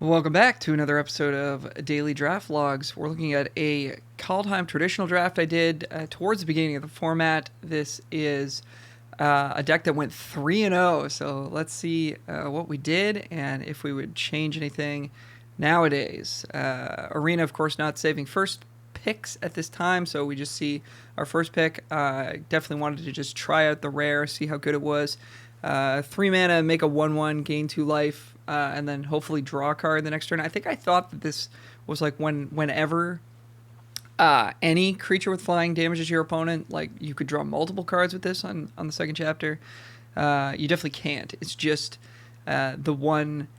Welcome back to another episode of Daily Draft Logs. We're looking at a Kaldheim Traditional Draft I did towards the beginning of the format. This is a deck that went 3-0, so let's see what we did and if we would change anything nowadays. Arena, of course, not saving first picks at this time, so we just see our first pick. Definitely wanted to just try out the rare, see how good it was. 3 mana, make a 1/1, gain 2 life, and then hopefully draw a card the next turn. I think I thought that this was like whenever any creature with flying damages your opponent, like you could draw multiple cards with this on the second chapter. You definitely can't. It's just the one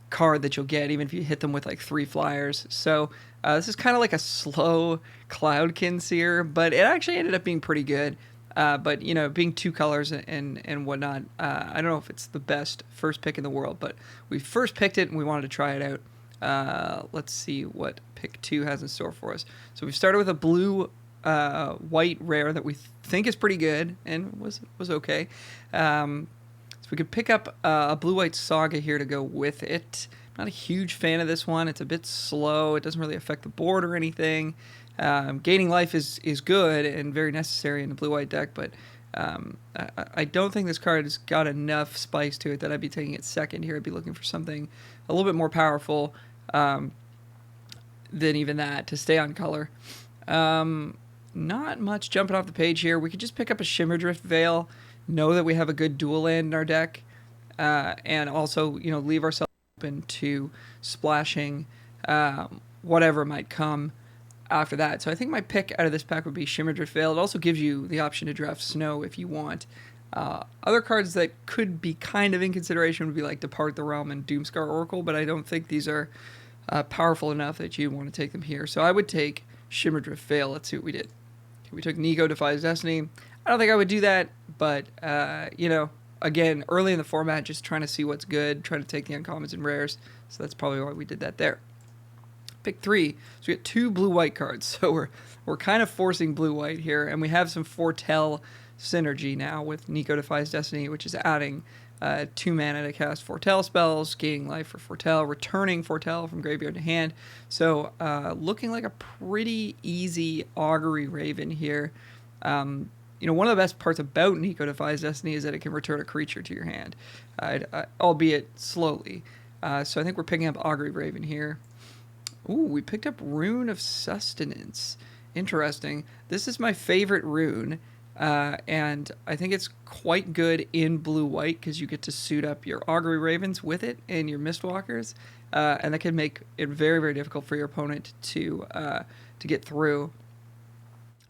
card that you'll get, even if you hit them with like 3 flyers. So this is kind of like a slow Cloudkin Seer, but it actually ended up being pretty good. But, you know, being 2 colors and whatnot, I don't know if it's the best first pick in the world, but we first picked it and we wanted to try it out. Let's see what pick 2 has in store for us. So we've started with a blue white rare that we think is pretty good and was okay. So we could pick up a blue-white Saga here to go with it. I'm not a huge fan of this one. It's a bit slow. It doesn't really affect the board or anything. Gaining life is good and very necessary in the blue-white deck, but I don't think this card has got enough spice to it that I'd be taking it second here. I'd be looking for something a little bit more powerful than even that to stay on color. Not much jumping off the page here. We could just pick up a Shimmerdrift Veil, know that we have a good dual land in our deck, and also, you know, leave ourselves open to splashing whatever might come after that. So I think my pick out of this pack would be Shimmerdrift Veil. It also gives you the option to draft Snow if you want. Other cards that could be kind of in consideration would be like Depart the Realm and Doomscar Oracle, but I don't think these are powerful enough that you want to take them here. So I would take Shimmerdrift Veil. Let's see what we did. We took Nico Defies Destiny. I don't think I would do that, but, you know, again, early in the format, just trying to see what's good, trying to take the uncommons and rares. So that's probably why we did that there. Pick 3. So we get 2 blue-white cards. So we're kind of forcing blue-white here, and we have some Foretell synergy now with Nico Defies Destiny, which is adding 2 mana to cast Foretell spells, gaining life for Foretell, returning Foretell from graveyard to hand. So looking like a pretty easy Augury Raven here. You know, one of the best parts about Nico Defies Destiny is that it can return a creature to your hand, albeit slowly. So I think we're picking up Augury Raven here. Ooh, we picked up Rune of Sustenance. Interesting. This is my favorite rune, and I think it's quite good in blue-white because you get to suit up your Augury Ravens with it and your Mistwalkers, and that can make it very, very difficult for your opponent to get through.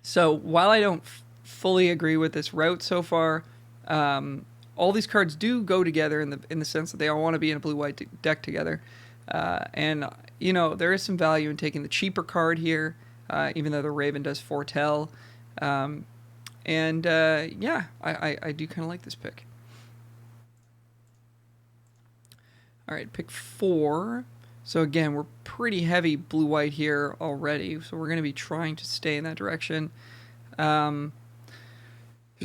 So while I don't fully agree with this route so far, all these cards do go together in the sense that they all want to be in a blue-white deck together. And, you know, there is some value in taking the cheaper card here, even though the Raven does Foretell. Yeah, I do kind of like this pick. All right, pick 4. So, again, we're pretty heavy blue-white here already, so we're going to be trying to stay in that direction. There's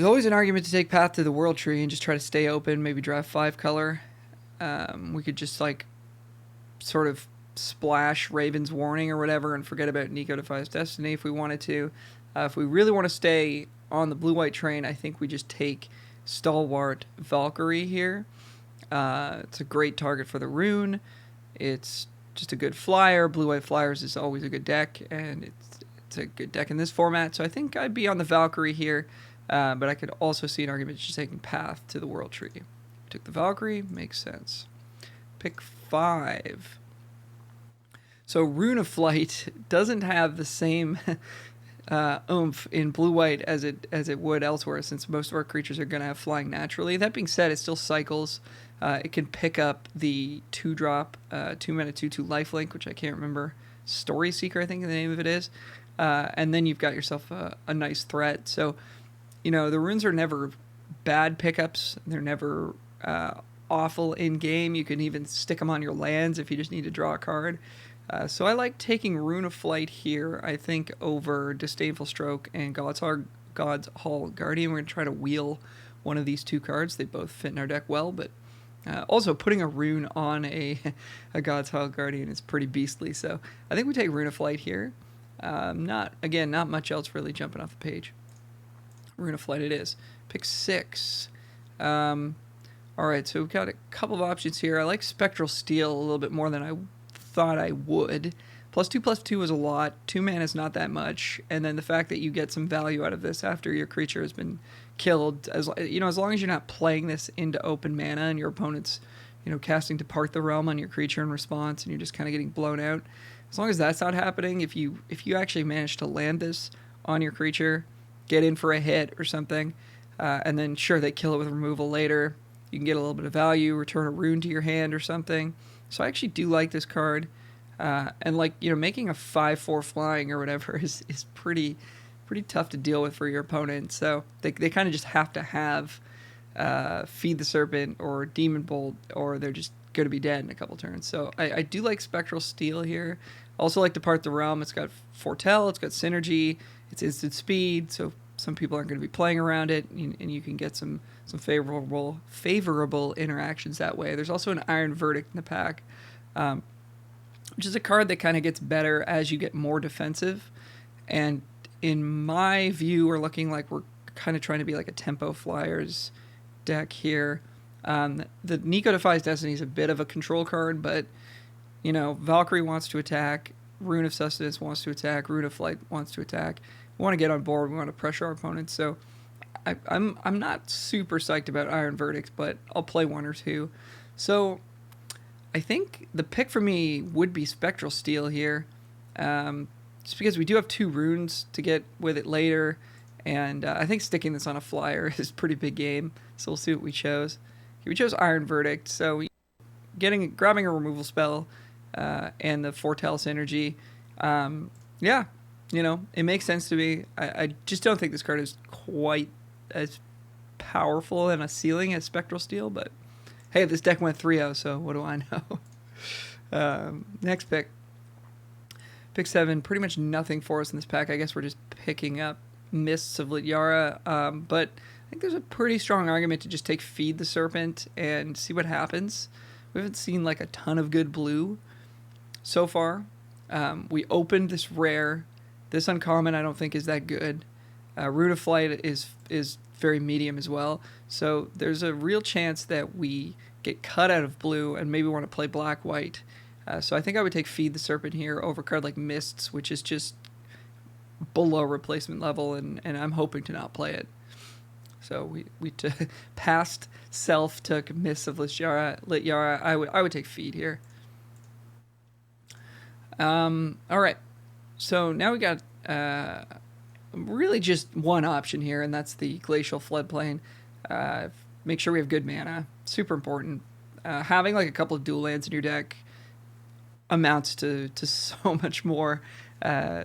always an argument to take Path to the World Tree and just try to stay open, maybe draft 5 color. We could just, like, sort of splash Raven's Warning or whatever and forget about Nico Defies Destiny if we wanted to. If we really want to stay on the blue-white train, I think we just take Stalwart Valkyrie here. It's a great target for the rune. It's just a good flyer. Blue-white flyers is always a good deck, and it's a good deck in this format. So I think I'd be on the Valkyrie here, but I could also see an argument just taking Path to the World Tree. Took the Valkyrie, makes sense. Pick 5. So Rune of Flight doesn't have the same oomph in blue-white as it would elsewhere, since most of our creatures are going to have flying naturally. That being said, it still cycles. It can pick up the 2-drop, 2-mana 2/2 lifelink, which I can't remember. Story Seeker, I think the name of it is. And then you've got yourself a nice threat. So, you know, the runes are never bad pickups. They're never awful in game. You can even stick them on your lands if you just need to draw a card. So I like taking Rune of Flight here, I think, over Disdainful Stroke and God's Hall Guardian. We're going to try to wheel one of these 2 cards. They both fit in our deck well, but Also, putting a rune on a God's Hall Guardian is pretty beastly. So I think we take Rune of Flight here. Not much else really jumping off the page. Rune of Flight it is. Pick 6. All right, so we've got a couple of options here. I like Spectral Steel a little bit more than I thought I would. +2/+2 is a lot. 2 mana is not that much, and then the fact that you get some value out of this after your creature has been killed, as long as you're not playing this into open mana and your opponent's, casting Depart the Realm on your creature in response, and you're just kind of getting blown out. As long as that's not happening, if you actually manage to land this on your creature, get in for a hit or something, and then sure they kill it with removal later. You can get a little bit of value, return a rune to your hand or something. So I actually do like this card. And making a 5/4 flying or whatever is pretty tough to deal with for your opponent. So they kind of just have to have Feed the Serpent or Demon Bolt, or they're just going to be dead in a couple turns. So I do like Spectral Steel here. Also like Depart the Realm. It's got Foretell, it's got Synergy, it's instant speed, so some people aren't going to be playing around it, and you can get some favorable interactions that way. There's also an Iron Verdict in the pack, which is a card that kind of gets better as you get more defensive. And in my view, we're looking like we're kind of trying to be like a Tempo Flyers deck here. The Nico Defies Destiny is a bit of a control card, but Valkyrie wants to attack, Rune of Sustenance wants to attack, Rune of Flight wants to attack. We want to get on board, we want to pressure our opponents. So I'm not super psyched about Iron Verdict, but I'll play one or two. So I think the pick for me would be Spectral Steel here, just because we do have 2 runes to get with it later, and I think sticking this on a flyer is a pretty big game. So we'll see what we chose. Here we chose Iron Verdict, so grabbing a removal spell and the Foretell Synergy. It makes sense to me. I just don't think this card is quite as powerful and a ceiling as Spectral Steel, but hey, this deck went 3-0, so what do I know? Next pick. Pick 7, pretty much nothing for us in this pack. I guess we're just picking up Mists of Lityara, but I think there's a pretty strong argument to just take Feed the Serpent and see what happens. We haven't seen like a ton of good blue so far. We opened this rare. This uncommon I don't think is that good. Rune of Flight is very medium as well. So there's a real chance that we get cut out of blue and maybe want to play black-white. So I think I would take Feed the Serpent here over a card like Mists, which is just below replacement level, and I'm hoping to not play it. So we past self took Mists of Lityara. I would take Feed here. All right. So now we got really just one option here, and that's the Glacial Floodplain. Make sure we have good mana. Super important. Having like a couple of dual lands in your deck amounts to so much more,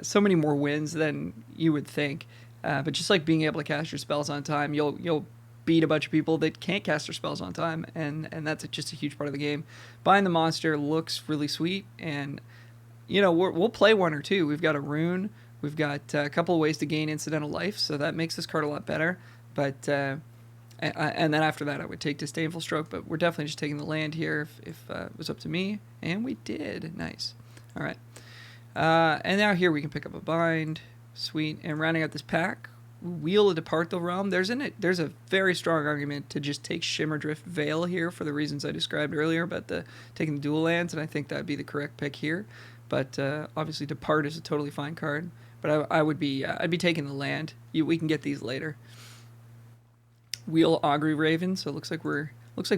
so many more wins than you would think. But just like being able to cast your spells on time, you'll beat a bunch of people that can't cast their spells on time, and that's just a huge part of the game. Buying the monster looks really sweet, and we'll play one or two. We've got a rune. We've got a couple of ways to gain incidental life, so that makes this card a lot better. But and then after that, I would take Disdainful Stroke, but we're definitely just taking the land here if it was up to me, and we did. Nice. All right. And now here we can pick up a bind. Sweet. And rounding out this pack, Wheel of Depart the Realm. There's a very strong argument to just take Shimmerdrift Veil here for the reasons I described earlier about taking the dual lands, and I think that'd be the correct pick here. But obviously Depart is a totally fine card. But I'd be taking the land. We can get these later. Wheel Augury Raven. So it looks like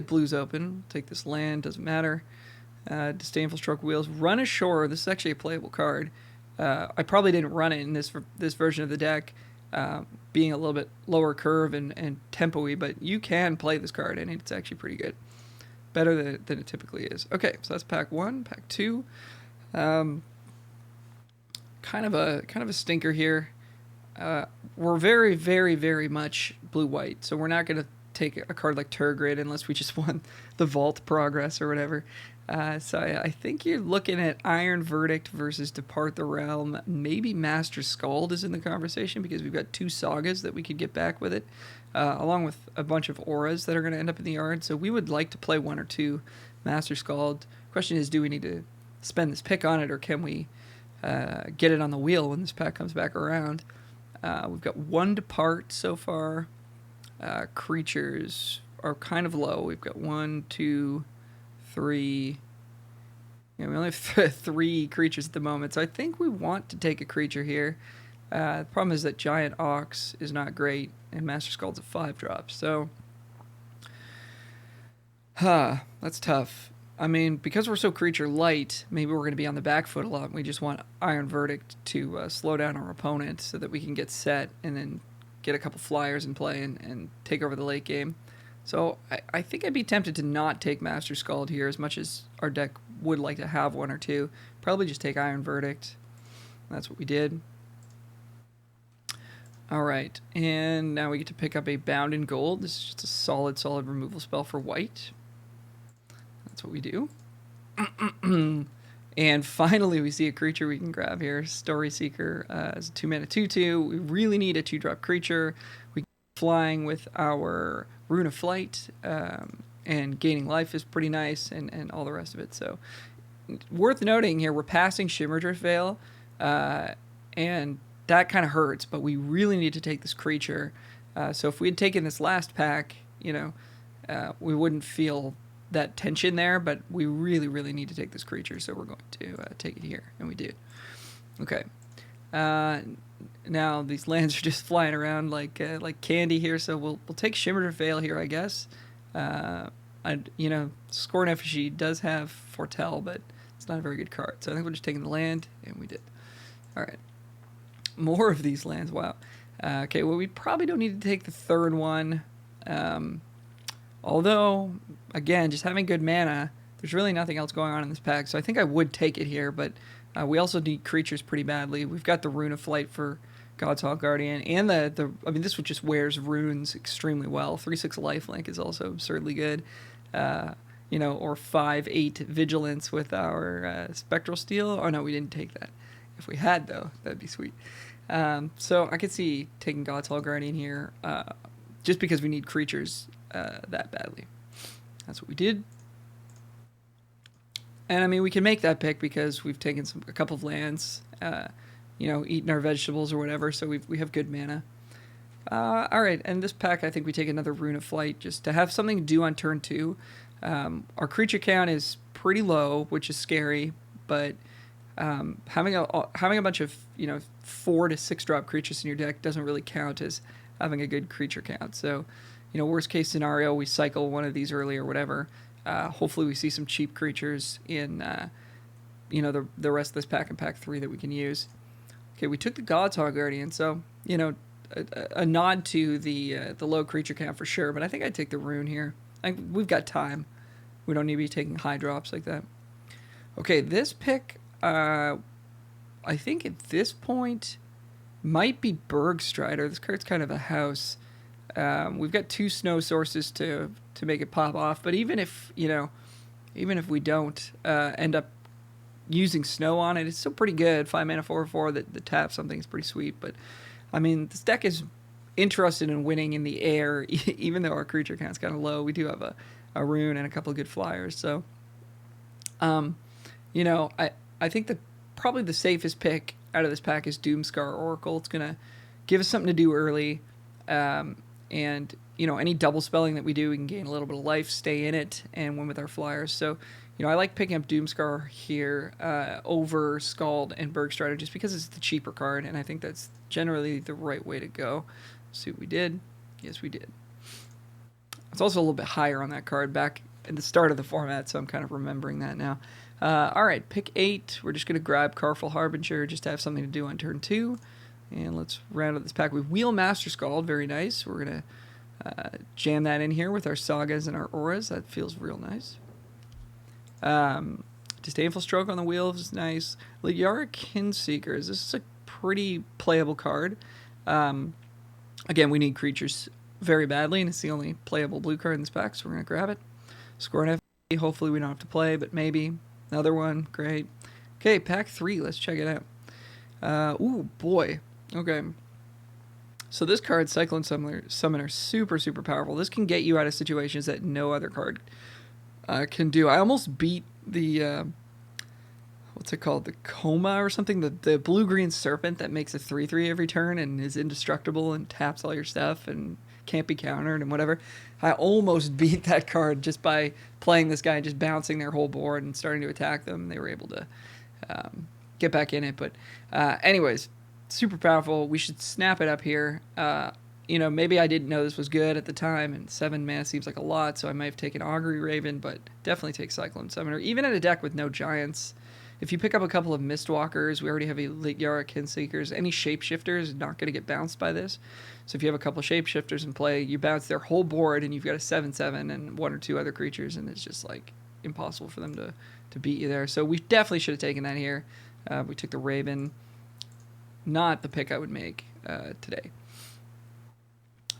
blue's open. Take this land. Doesn't matter. Disdainful Stroke Wheels. Run Ashore. This is actually a playable card. I probably didn't run it in this version of the deck, being a little bit lower curve and tempo-y, but you can play this card, and it's actually pretty good. Better than it typically is. Okay, so that's pack 1. Pack 2. Kind of a stinker here. We're very, very, very much blue-white, so we're not going to take a card like Turgid unless we just want the Vault Progress or whatever. So I think you're looking at Iron Verdict versus Depart the Realm. Maybe Master Scald is in the conversation because we've got 2 sagas that we could get back with it, along with a bunch of auras that are going to end up in the yard. So we would like to play 1 or 2 Master Scald. Question is, do we need to spend this pick on it, or can we get it on the wheel when this pack comes back around? We've got 1 Depart so far. Creatures are kind of low. We've got 1, 2, 3. Yeah, we only have 3 creatures at the moment, so I think we want to take a creature here. The problem is that Giant Ox is not great, and Master Scald's a 5-drop, so that's tough. I mean, because we're so creature light, maybe we're going to be on the back foot a lot. We just want Iron Verdict to slow down our opponent so that we can get set and then get a couple flyers in play and take over the late game. So I think I'd be tempted to not take Master Scald here, as much as our deck would like to have 1 or 2. Probably just take Iron Verdict. That's what we did. All right, and now we get to pick up a Bound in Gold. This is just a solid removal spell for white. That's what we do. And finally, we see a creature we can grab here. Story Seeker as a 2-mana 2/2. We really need a 2-drop creature. We flying with our Rune of Flight, and gaining life is pretty nice, and all the rest of it. So, worth noting here, we're passing Shimmerdrift Veil, and that kind of hurts, but we really need to take this creature. So if we had taken this last pack, we wouldn't feel that tension there, but we really need to take this creature, so we're going to take it here, and we did. Okay. Now these lands are just flying around like candy here, so we'll take Shimmerdrift Veil here, I guess. Scorn Effigy does have Foretell, but it's not a very good card, so I think we're just taking the land, and we did. All right. More of these lands, wow. Okay, well, we probably don't need to take the 3rd one. Although, again, just having good mana, there's really nothing else going on in this pack, so I think I would take it here, but we also need creatures pretty badly. We've got the Rune of Flight for God's Hall Guardian, and this one just wears runes extremely well. 3/6 lifelink is also absurdly good. Or 5/8 vigilance with our Spectral Steel. Oh no, we didn't take that. If we had, though, that'd be sweet. So I could see taking God's Hall Guardian here, just because we need creatures that badly. That's what we did. And I mean, we can make that pick because we've taken a couple of lands, eaten our vegetables or whatever, so we have good mana. All right, and this pack, I think we take another Rune of Flight just to have something to do on turn 2. Our creature count is pretty low, which is scary, but having a bunch of 4 to 6 drop creatures in your deck doesn't really count as having a good creature count. So, worst case scenario, we cycle one of these early or whatever. Hopefully, we see some cheap creatures in the rest of this pack in pack 3 that we can use. Okay, we took the God's Hall Guardian, so a nod to the low creature count for sure. But I think I'd take the Rune here. We've got time. We don't need to be taking high drops like that. Okay, this pick. I think at this point might be Bergstrider. This card's kind of a house. We've got 2 snow sources to make it pop off, but even if we don't end up using snow on it, it's still pretty good. 5 mana 4/4 that taps something is pretty sweet. But I mean, this deck is interested in winning in the air, even though our creature count's kind of low. We do have a rune and a couple of good flyers, so I think that probably the safest pick out of this pack is Doomscar Oracle. It's going to give us something to do early. And, any double spelling that we do, we can gain a little bit of life, stay in it, and win with our flyers. So, I like picking up Doomscar here over Scald and Bergstrider just because it's the cheaper card, and I think that's generally the right way to go. Let's see what we did. Yes, we did. It's also a little bit higher on that card back at the start of the format, so I'm kind of remembering that now. All right, pick 8. We're just going to grab Carful Harbinger just to have something to do on turn 2. And let's round out this pack with Wheel Master Scald. Very nice. We're going to jam that in here with our Sagas and our Auras. That feels real nice. Disdainful Stroke on the wheel is nice. Liara Kinseekers. This is a pretty playable card. Again, we need creatures very badly, and it's the only playable blue card in this pack, so we're going to grab it. Scorn Hopefully we don't have to play, but maybe. Another one. Great. Okay, pack 3. Let's check it out. Ooh, boy. Okay. So this card, Cyclone Summoner, super, super powerful. This can get you out of situations that no other card can do. I almost beat the, what's it called? The Coma or something? The blue-green serpent that makes a 3/3 every turn and is indestructible and taps all your stuff and can't be countered and whatever. I almost beat that card just by playing this guy, just bouncing their whole board and starting to attack them. They were able to get back in it. But anyways, super powerful. We should snap it up here. Maybe I didn't know this was good at the time, and 7 mana seems like a lot, so I might have taken Augury Raven, but definitely take Cyclone Summoner. Even in a deck with no giants, if you pick up a couple of Mistwalkers, we already have Elite Yara Kinseekers, any Shapeshifters not going to get bounced by this. So if you have a couple of Shapeshifters in play, you bounce their whole board, and you've got a 7/7 and 1 or 2 other creatures, and it's just like impossible for them to beat you there. So we definitely should have taken that here. We took the Raven. Not the pick I would make today.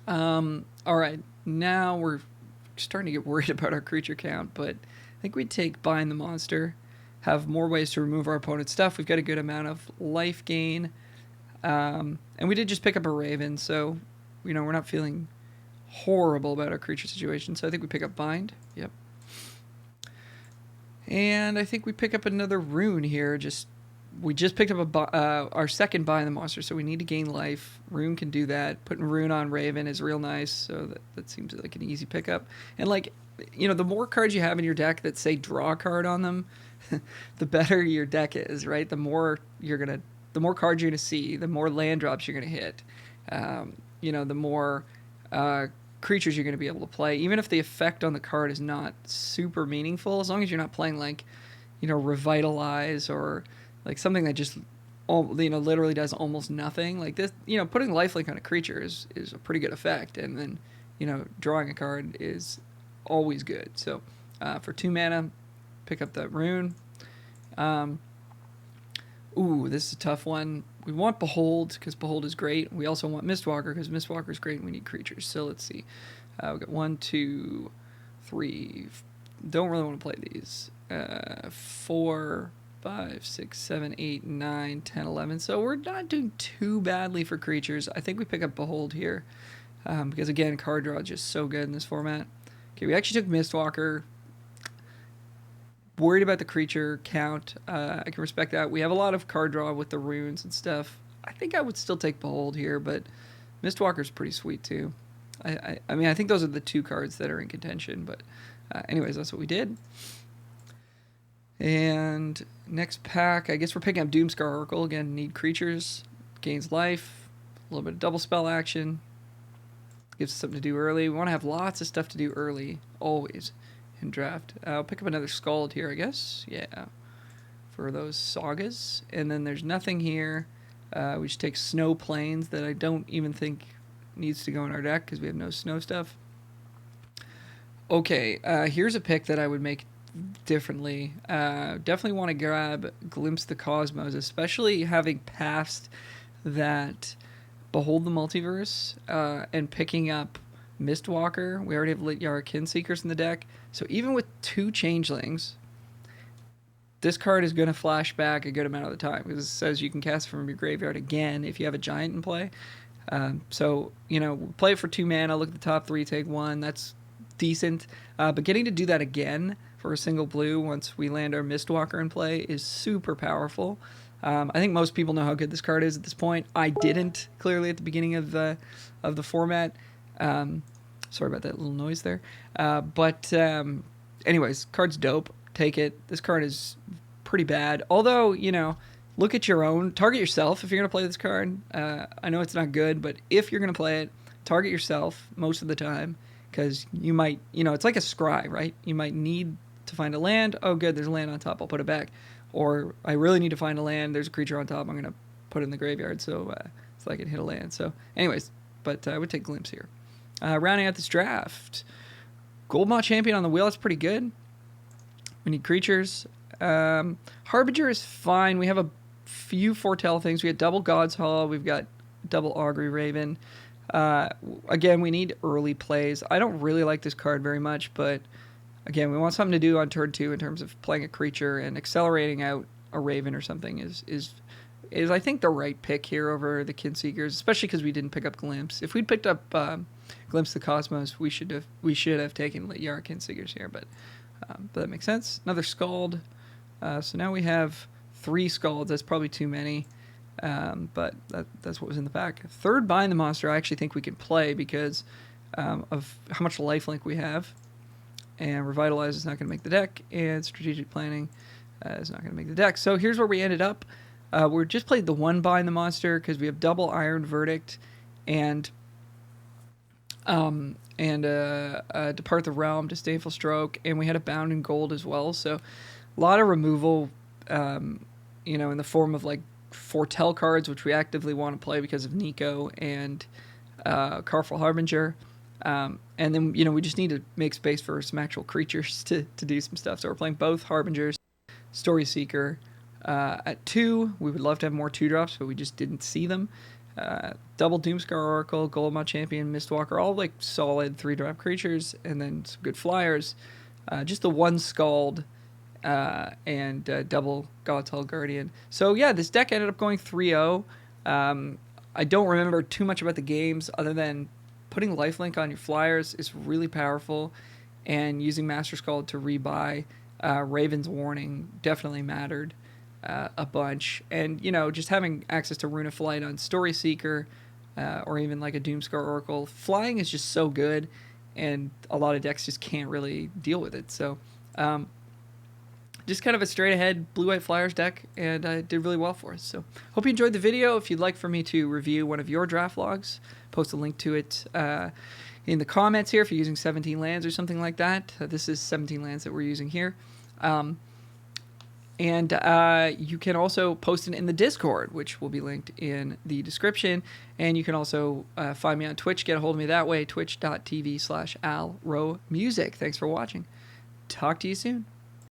All right, now we're starting to get worried about our creature count, but I think we'd take Bind the Monster, have more ways to remove our opponent's stuff. We've got a good amount of life gain, and we did just pick up a Raven, so we're not feeling horrible about our creature situation. So I think we pick up Bind. Yep. And I think we pick up another Rune here. We just picked up our second Bind the Monster, so we need to gain life. Rune can do that. Putting Rune on Raven is real nice, so that seems like an easy pickup. And the more cards you have in your deck that say draw a card on them, the better your deck is, right? The more cards you're gonna see, the more land drops you're gonna hit. The more creatures you're gonna be able to play. Even if the effect on the card is not super meaningful, as long as you're not playing Revitalize or something that just literally does almost nothing. Like this, putting lifelink on a creature is a pretty good effect, and then drawing a card is always good. So for 2 mana, pick up that Rune. This is a tough one. We want Behold because Behold is great. We also want Mistwalker because Mistwalker is great and we need creatures. So let's see. We've got 1, 2, 3. Don't really want to play these. 4, 5, 6, 7, 8, 9, 10, 11. So we're not doing too badly for creatures. I think we pick up Behold here because, again, card draw is just so good in this format. Okay, we actually took Mistwalker. Worried about the creature count. I can respect that. We have a lot of card draw with the runes and stuff. I think I would still take Behold here, but Mistwalker's pretty sweet too. I think those are the 2 cards that are in contention, but anyways, that's what we did. And next pack, I guess we're picking up Doomscar Oracle. Again, need creatures, gains life, a little bit of double spell action, gives us something to do early. We want to have lots of stuff to do early, always, in draft. I'll pick up another Scald here, I guess. Yeah, for those sagas. And then there's nothing here. We just take Snow Plains that I don't even think needs to go in our deck because we have no snow stuff. Okay, here's a pick that I would make differently. Definitely want to grab Glimpse the Cosmos, especially having passed that Behold the Multiverse and picking up Mistwalker. We already have Lit Yara Kinseekers in the deck, so even with 2 Changelings, this card is going to flash back a good amount of the time because it says you can cast it from your graveyard again if you have a giant in play. So play it for 2 mana, look at the top 3, take 1. That's decent, but getting to do that again for a single blue once we land our Mistwalker in play is super powerful. I think most people know how good this card is at this point. I didn't, clearly, at the beginning of the format. Sorry about that little noise there. But anyways, card's dope. Take it. This card is pretty bad. Although, look at your own. Target yourself if you're going to play this card. I know it's not good, but if you're going to play it, target yourself most of the time. Because you might, it's like a scry, right? You might need to find a land. Oh, good, there's a land on top. I'll put it back. Or I really need to find a land. There's a creature on top. I'm going to put it in the graveyard so I can hit a land. So anyways, but I would take Glimpse here. Rounding out this draft, Goldmaw Champion on the wheel. That's pretty good. We need creatures. Harbinger is fine. We have a few Foretell things. We got double God's Hall. We've got double Augury Raven. Again, we need early plays. I don't really like this card very much, but again, we want something to do on turn 2 in terms of playing a creature, and accelerating out a Raven or something is I think the right pick here over the Kinseekers, especially because we didn't pick up Glimpse. If we'd picked up Glimpse the Cosmos, we should have taken Yara Kinseekers here, but that makes sense. Another Scald. So now we have 3 Scalds. That's probably too many, but that's what was in the pack. Third Bind the Monster I actually think we can play because of how much lifelink we have. And Revitalize is not going to make the deck, and Strategic Planning is not going to make the deck. So here's where we ended up. We just played the 1 Bind the Monster because we have double Iron Verdict and Depart the Realm, Disdainful Stroke, and we had a Bound in Gold as well. So a lot of removal, in the form of like Foretell cards, which we actively want to play because of Nico and Carful Harbinger. And then, we just need to make space for some actual creatures to do some stuff. So we're playing both Harbingers, Story Seeker. At 2, we would love to have more 2-drops, but we just didn't see them. Double Doomscar Oracle, Goldmouth Champion, Mistwalker, all like solid 3-drop creatures, and then some good flyers. Just the 1 Scald and double God's Guardian. So yeah, this deck ended up going 3-0. I don't remember too much about the games other than putting lifelink on your flyers is really powerful, and using Master Scald to rebuy Raven's Warning definitely mattered a bunch. And, just having access to Rune of Flight on Story Seeker or even like a Doomscar Oracle, flying is just so good, and a lot of decks just can't really deal with it. So just kind of a straight-ahead Blue-White Flyers deck, and did really well for us. So hope you enjoyed the video. If you'd like for me to review one of your draft logs, post a link to it in the comments here if you're using 17 lands or something like that. This is 17 lands that we're using here. And you can also post it in the Discord, which will be linked in the description. And you can also find me on Twitch, get a hold of me that way, twitch.tv/alromusic. Thanks for watching. Talk to you soon.